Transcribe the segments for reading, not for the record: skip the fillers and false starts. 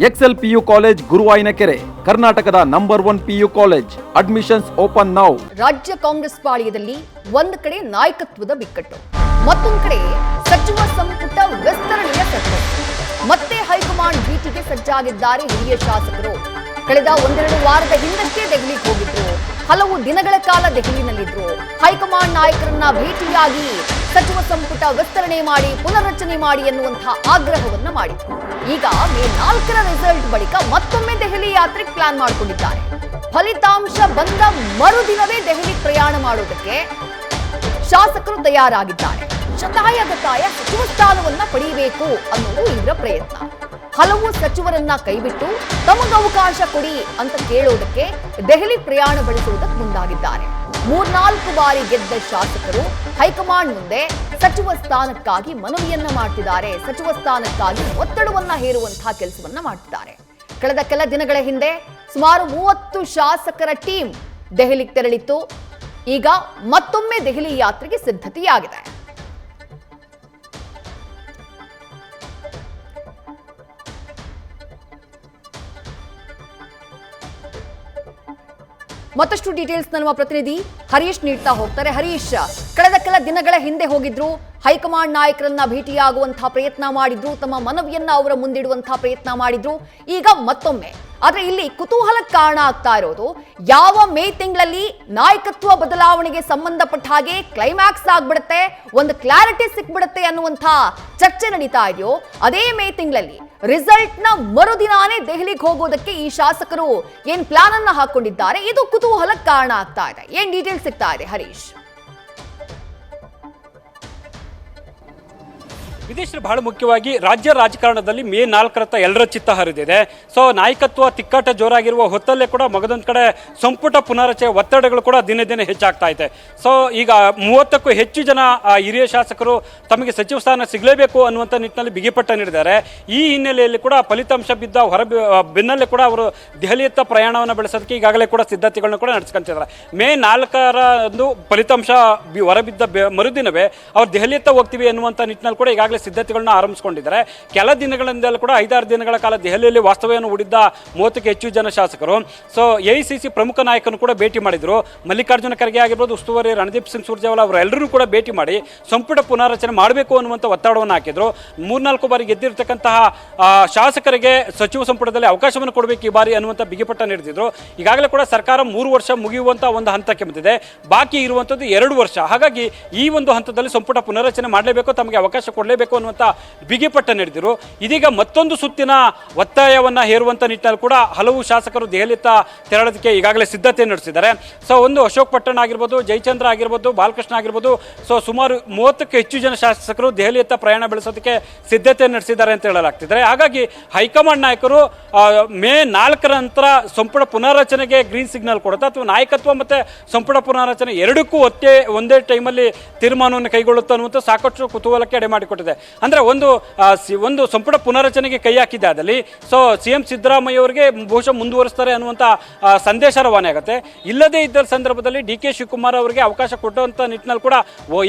Excel PU college ಗುರುವಾಯಿನಕೆರೆ, ಕರ್ನಾಟಕದ number 1 PU college. Admissions open now. ರಾಜ್ಯ ಕಾಂಗ್ರೆಸ್ ಪಾಳ್ಯದಲ್ಲಿ ಒಂದು ಕಡೆ ನಾಯಕತ್ವದ ಬಿಕ್ಕಟ್ಟು, ಮತ್ತೊಂದು ಕಡೆ ಸಚಿವ ಸಂಪುಟ ವಿಸ್ತರಣೆಯ ಸರ್ಕಸ್. ಮತ್ತೆ ಹೈಕಮಾಂಡ್ ಭೇಟಿಗೆ ಸಜ್ಜಾಗಿದ್ದಾರೆ ಹಿರಿಯ ಶಾಸಕರು. ಕಳೆದ ಒಂದೆರಡು ವಾರದ ಹಿಂದಷ್ಟೇ ದೆಹಲಿಗೆ ಹೋಗಿದ್ರು. ಹಲವು ದಿನಗಳ ಕಾಲ ದೆಹಲಿನಲ್ಲಿದ್ರು. ಹೈಕಮಾಂಡ್ ನಾಯಕರನ್ನ ಭೇಟಿಯಾಗಿ ಸಚಿವ ಸಂಪುಟ ವಿಸ್ತರಣೆ ಮಾಡಿ ಪುನರ್ರಚನೆ ಮಾಡಿ ಎನ್ನುವಂತಹ ಆಗ್ರಹವನ್ನ ಮಾಡಿದ್ರು. ಈಗ ಮೇ 4ರ ರಿಸಲ್ಟ್ ಬಳಿಕ ಮತ್ತೊಮ್ಮೆ ದೆಹಲಿ ಯಾತ್ರೆಗೆ ಪ್ಲಾನ್ ಮಾಡಿಕೊಂಡಿದ್ದಾರೆ. ಫಲಿತಾಂಶ ಬಂದ ಮರುದಿನವೇ ದೆಹಲಿ ಪ್ರಯಾಣ ಮಾಡೋದಕ್ಕೆ ಶಾಸಕರು ತಯಾರಾಗಿದ್ದಾರೆ. ಶತಾಯಗತಾಯ ಸಚಿವ ಸ್ಥಾನವನ್ನ ಪಡೆಯಬೇಕು ಅನ್ನೋದು ಇವರ ಪ್ರಯತ್ನ. ಹಲವು ಸಚಿವರನ್ನ ಕೈಬಿಟ್ಟು ತಮಗೆ ಅವಕಾಶ ಕೊಡಿ ಅಂತ ಕೇಳೋದಕ್ಕೆ ದೆಹಲಿ ಪ್ರಯಾಣ ಬೆಳೆಸುವುದಕ್ಕೆ ಮುಂದಾಗಿದ್ದಾರೆ. 3-4 ಬಾರಿ ಗೆದ್ದ ಶಾಸಕರು ಹೈಕಮಾಂಡ್ ಮುಂದೆ ಸಚಿವ ಸ್ಥಾನಕ್ಕಾಗಿ ಮನವಿಯನ್ನ ಮಾಡ್ತಿದ್ದಾರೆ. ಸಚಿವ ಸ್ಥಾನಕ್ಕಾಗಿ ಒತ್ತಡವನ್ನ ಹೇರುವಂತಹ ಕೆಲಸವನ್ನ ಮಾಡ್ತಿದ್ದಾರೆ. ಕಳೆದ ಕೆಲ ದಿನಗಳ ಹಿಂದೆ ಸುಮಾರು 30 ಶಾಸಕರ ಟೀಮ್ ದೆಹಲಿಗೆ ತೆರಳಿತ್ತು. ಈಗ ಮತ್ತೊಮ್ಮೆ ದೆಹಲಿ ಯಾತ್ರೆಗೆ ಸಿದ್ಧತೆಯಾಗಿದೆ. ಮತ್ತಷ್ಟು ಡೀಟೇಲ್ಸ್ ನಮ್ಮ ಪ್ರತಿನಿಧಿ ಹರೀಶ್ ನೀಡ್ತಾ ಹೋಗ್ತಾರೆ. ಹರೀಶ್, ಕಳೆದ ಕೆಲ ದಿನಗಳ ಹಿಂದೆ ಹೋಗಿದ್ರು, ಹೈಕಮಾಂಡ್ ನಾಯಕರನ್ನ ಭೇಟಿಯಾಗುವಂತಹ ಪ್ರಯತ್ನ ಮಾಡಿದ್ರು, ತಮ್ಮ ಮನವಿಯನ್ನ ಅವರ ಮುಂದಿಡುವಂತಹ ಪ್ರಯತ್ನ ಮಾಡಿದ್ರು. ಈಗ ಮತ್ತೊಮ್ಮೆ ಆದ್ರೆ ಇಲ್ಲಿ ಕುತೂಹಲಕ್ಕೆ ಕಾರಣ ಆಗ್ತಾ ಇರೋದು, ಯಾವ ಮೇ ತಿಂಗಳಲ್ಲಿ ನಾಯಕತ್ವ ಬದಲಾವಣೆಗೆ ಸಂಬಂಧಪಟ್ಟ ಹಾಗೆ ಕ್ಲೈಮ್ಯಾಕ್ಸ್ ಆಗ್ಬಿಡುತ್ತೆ, ಒಂದು ಕ್ಲಾರಿಟಿ ಸಿಕ್ಬಿಡುತ್ತೆ ಅನ್ನುವಂಥ ಚರ್ಚೆ ನಡೀತಾ ಇದೆಯೋ, ಅದೇ ಮೇ ತಿಂಗಳಲ್ಲಿ ರಿಸಲ್ಟ್ ನ ಮರುದಿನಾನೇ ದೆಹಲಿಗೆ ಹೋಗೋದಕ್ಕೆ ಈ ಶಾಸಕರು ಏನ್ ಪ್ಲಾನ್ ಅನ್ನ ಹಾಕೊಂಡಿದ್ದಾರೆ, ಇದು ಕುತೂಹಲಕ್ಕೆ ಕಾರಣ ಆಗ್ತಾ ಇದೆ. ಏನ್ ಡೀಟೇಲ್ಸ್ ಸಿಗ್ತಾ ಇದೆ ಹರೀಶ್? ವಿದೇಶರು ಬಹಳ ಮುಖ್ಯವಾಗಿ ರಾಜ್ಯ ರಾಜಕಾರಣದಲ್ಲಿ ಮೇ 4ರತ್ತ ಎಲ್ಲರ ಚಿತ್ತ ಹರಿದಿದೆ. ಸೊ ನಾಯಕತ್ವ ತಿಕ್ಕಾಟ ಜೋರಾಗಿರುವ ಹೊತ್ತಲ್ಲೇ ಕೂಡ ಮಗದೊಂದು ಕಡೆ ಸಂಪುಟ ಪುನರಚನೆ ಒತ್ತಡಗಳು ಕೂಡ ದಿನೇ ದಿನೇ ಹೆಚ್ಚಾಗ್ತಾ ಇದೆ. ಸೊ ಈಗ 30ಕ್ಕೂ ಹೆಚ್ಚು ಜನ ಹಿರಿಯ ಶಾಸಕರು ತಮಗೆ ಸಚಿವ ಸ್ಥಾನ ಸಿಗಲೇಬೇಕು ಅನ್ನುವಂಥ ನಿಟ್ಟಿನಲ್ಲಿ ಬಿಗಿಪಟ್ಟ ನೀಡಿದ್ದಾರೆ. ಈ ಹಿನ್ನೆಲೆಯಲ್ಲಿ ಕೂಡ ಫಲಿತಾಂಶ ಬಿದ್ದ ಬೆನ್ನಲ್ಲೇ ಕೂಡ ಅವರು ದೆಹಲಿಯತ್ತ ಪ್ರಯಾಣವನ್ನು ಬೆಳೆಸೋದಕ್ಕೆ ಈಗಾಗಲೇ ಕೂಡ ಸಿದ್ಧತೆಗಳನ್ನ ಕೂಡ ನಡೆಸ್ಕೊಂತಿದ್ದಾರೆ. ಮೇ 4ರಂದು ಫಲಿತಾಂಶ ಹೊರಬಿದ್ದ ಮರುದಿನವೇ ಅವ್ರು ದೆಹಲಿಯತ್ತ ಹೋಗ್ತೀವಿ ಅನ್ನುವಂಥ ನಿಟ್ಟಿನಲ್ಲಿ ಕೂಡ ಈಗಾಗಲೇ ಸಿದ್ಧತೆಗಳನ್ನ ಆರಂಭಿಸಿಕೊಂಡಿದ್ದಾರೆ. ಕೆಲ ದಿನಗಳಿಂದಲೂ ಕೂಡ 5-6 ದಿನಗಳ ಕಾಲ ದೆಹಲಿಯಲ್ಲಿ ವಾಸ್ತವ್ಯವನ್ನು ಹೂಡಿದ್ದ 30ಕ್ಕೂ ಹೆಚ್ಚು ಜನ ಶಾಸಕರು ಸೊ ಎಐಸಿಸಿ ಪ್ರಮುಖ ನಾಯಕನು ಕೂಡ ಭೇಟಿ ಮಾಡಿದ್ರು. ಮಲ್ಲಿಕಾರ್ಜುನ ಖರ್ಗೆ ಆಗಿರ್ಬೋದು, ಉಸ್ತುವಾರಿ ರಣದೀಪ್ ಸಿಂಗ್ ಸುರ್ಜೇವಾಲಾ ಅವರೆಲ್ಲರೂ ಕೂಡ ಭೇಟಿ ಮಾಡಿ ಸಂಪುಟ ಪುನಾರಚನೆ ಮಾಡಬೇಕು ಅನ್ನುವಂಥ ಒತ್ತಡವನ್ನು ಹಾಕಿದ್ರು. 3-4 ಬಾರಿ ಗೆದ್ದಿರತಕ್ಕಂತಹ ಶಾಸಕರಿಗೆ ಸಚಿವ ಸಂಪುಟದಲ್ಲಿ ಅವಕಾಶವನ್ನು ಕೊಡಬೇಕು ಈ ಬಾರಿ ಅನ್ನುವಂಥ ಬಿಗಿಪಟ್ಟ ನೀಡಿದ್ರು. ಈಗಾಗಲೇ ಕೂಡ ಸರ್ಕಾರ 3 ವರ್ಷ ಮುಗಿಯುವಂಥ ಒಂದು ಹಂತಕ್ಕೆ ಬಂದಿದೆ. ಬಾಕಿ ಇರುವಂಥದ್ದು 2 ವರ್ಷ. ಹಾಗಾಗಿ ಈ ಒಂದು ಹಂತದಲ್ಲಿ ಸಂಪುಟ ಪುನರಚನೆ ಮಾಡಲೇಬೇಕು, ತಮಗೆ ಅವಕಾಶ ಕೊಡಲೇಬೇಕು ಅನ್ನುವಂಥ ಬಿಗಿಪಟ್ಟ ನೀಡಿದ್ರು. ಇದೀಗ ಮತ್ತೊಂದು ಸುತ್ತಿನ ಒತ್ತಾಯವನ್ನ ಹೇರುವಂತ ನಿಟ್ಟಿನಲ್ಲಿ ಕೂಡ ಹಲವು ಶಾಸಕರು ದೆಹಲಿಯತ್ತ ತೆರಳೋದಕ್ಕೆ ಈಗಾಗಲೇ ಸಿದ್ಧತೆ ನಡೆಸಿದ್ದಾರೆ. ಸೊ ಒಂದು ಅಶೋಕ್ ಪಟ್ಟಣ ಆಗಿರ್ಬೋದು, ಜಯಚಂದ್ರ ಆಗಿರ್ಬೋದು, ಬಾಲಕೃಷ್ಣ ಆಗಿರ್ಬೋದು, ಸೊ ಸುಮಾರು 30ಕ್ಕೂ ಹೆಚ್ಚು ಜನ ಶಾಸಕರು ದೆಹಲಿಯತ್ತ ಪ್ರಯಾಣ ಬೆಳೆಸೋದಕ್ಕೆ ಸಿದ್ಧತೆ ನಡೆಸಿದ್ದಾರೆ ಅಂತ ಹೇಳಲಾಗ್ತಿದ್ದಾರೆ. ಹಾಗಾಗಿ ಹೈಕಮಾಂಡ್ ನಾಯಕರು ಮೇ 4ರ ನಂತರ ಸಂಪುಟ ಪುನರ್ರಚನೆಗೆ ಗ್ರೀನ್ ಸಿಗ್ನಲ್ ಕೊಡುತ್ತಾ ಅಥವಾ ನಾಯಕತ್ವ ಮತ್ತೆ ಸಂಪುಟ ಪುನರ್ರಚನೆ ಎರಡಕ್ಕೂ ಒಂದೇ ಟೈಮಲ್ಲಿ ತೀರ್ಮಾನವನ್ನು ಕೈಗೊಳ್ಳುತ್ತಾ ಅನ್ನುವಂಥ ಸಾಕಷ್ಟು ಕುತೂಹಲಕ್ಕೆ ಎಡೆ ಮಾಡಿಕೊಟ್ಟಿದೆ. ಅಂದ್ರೆ ಒಂದು ಸಂಪುಟ ಪುನರಚನೆಗೆ ಕೈ ಹಾಕಿದ್ದಾದಲ್ಲಿ ಸೊ ಸಿಎಂ ಸಿದ್ದರಾಮಯ್ಯ ಅವರಿಗೆ ಬಹುಶಃ ಮುಂದುವರಿಸ್ತಾರೆ ಅನ್ನುವಂಥ ಸಂದೇಶ ರವಾನೆ ಆಗುತ್ತೆ. ಇಲ್ಲದೇ ಇದ್ದ ಸಂದರ್ಭದಲ್ಲಿ ಡಿ ಕೆ ಶಿವಕುಮಾರ್ ಅವರಿಗೆ ಅವಕಾಶ ಕೊಟ್ಟಂತ ನಿಟ್ಟಿನಲ್ಲಿ ಕೂಡ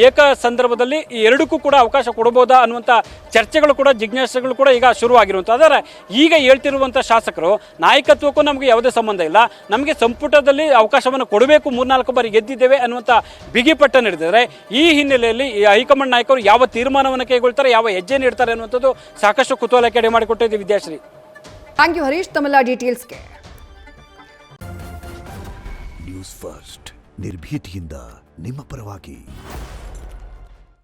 ಏಕ ಸಂದರ್ಭದಲ್ಲಿ ಈ ಎರಡಕ್ಕೂ ಕೂಡ ಅವಕಾಶ ಕೊಡಬಹುದಾ ಅನ್ನುವಂಥ ಚರ್ಚೆಗಳು ಕೂಡ ಜಿಜ್ಞಾಸೆಗಳು ಕೂಡ ಈಗ ಶುರುವಾಗಿರುವಂಥ. ಆದರೆ ಈಗ ಹೇಳ್ತಿರುವಂಥ ಶಾಸಕರು ನಾಯಕತ್ವಕ್ಕೂ ನಮಗೆ ಯಾವುದೇ ಸಂಬಂಧ ಇಲ್ಲ, ನಮಗೆ ಸಂಪುಟದಲ್ಲಿ ಅವಕಾಶವನ್ನು ಕೊಡಬೇಕು, 3-4 ಬಾರಿ ಗೆದ್ದಿದ್ದೇವೆ ಅನ್ನುವಂಥ ಬಿಗಿಪಟ್ಟ ನೀಡಿದ್ದಾರೆ. ಈ ಹಿನ್ನೆಲೆಯಲ್ಲಿ ಹೈಕಮಾಂಡ್ ನಾಯಕರು ಯಾವ ತೀರ್ಮಾನವನ್ನು ಕೈಗೊಳ್ತಾರೆ, ಯಾವ ಹೆಜ್ಜೆ ನೀಡ್ತಾರೆ ಅನ್ನುವಂಥದ್ದು ಸಾಕಷ್ಟು ಕುತೂಹಲಕ್ಕೆ ಎಡೆ ಮಾಡಿಕೊಟ್ಟಿದೆ. ವಿದ್ಯಾಶ್ರೀ, ಥ್ಯಾಂಕ್ ಯು ಹರೀಶ್ ತಮ್ಮೆಲ್ಲ ಡೀಟೇಲ್ಸ್ಗೆ. ನ್ಯೂಸ್ ಫಸ್ಟ್ ನಿರ್ಭೀತಿಯಿಂದ ನಿಮ್ಮ ಪರವಾಗಿ.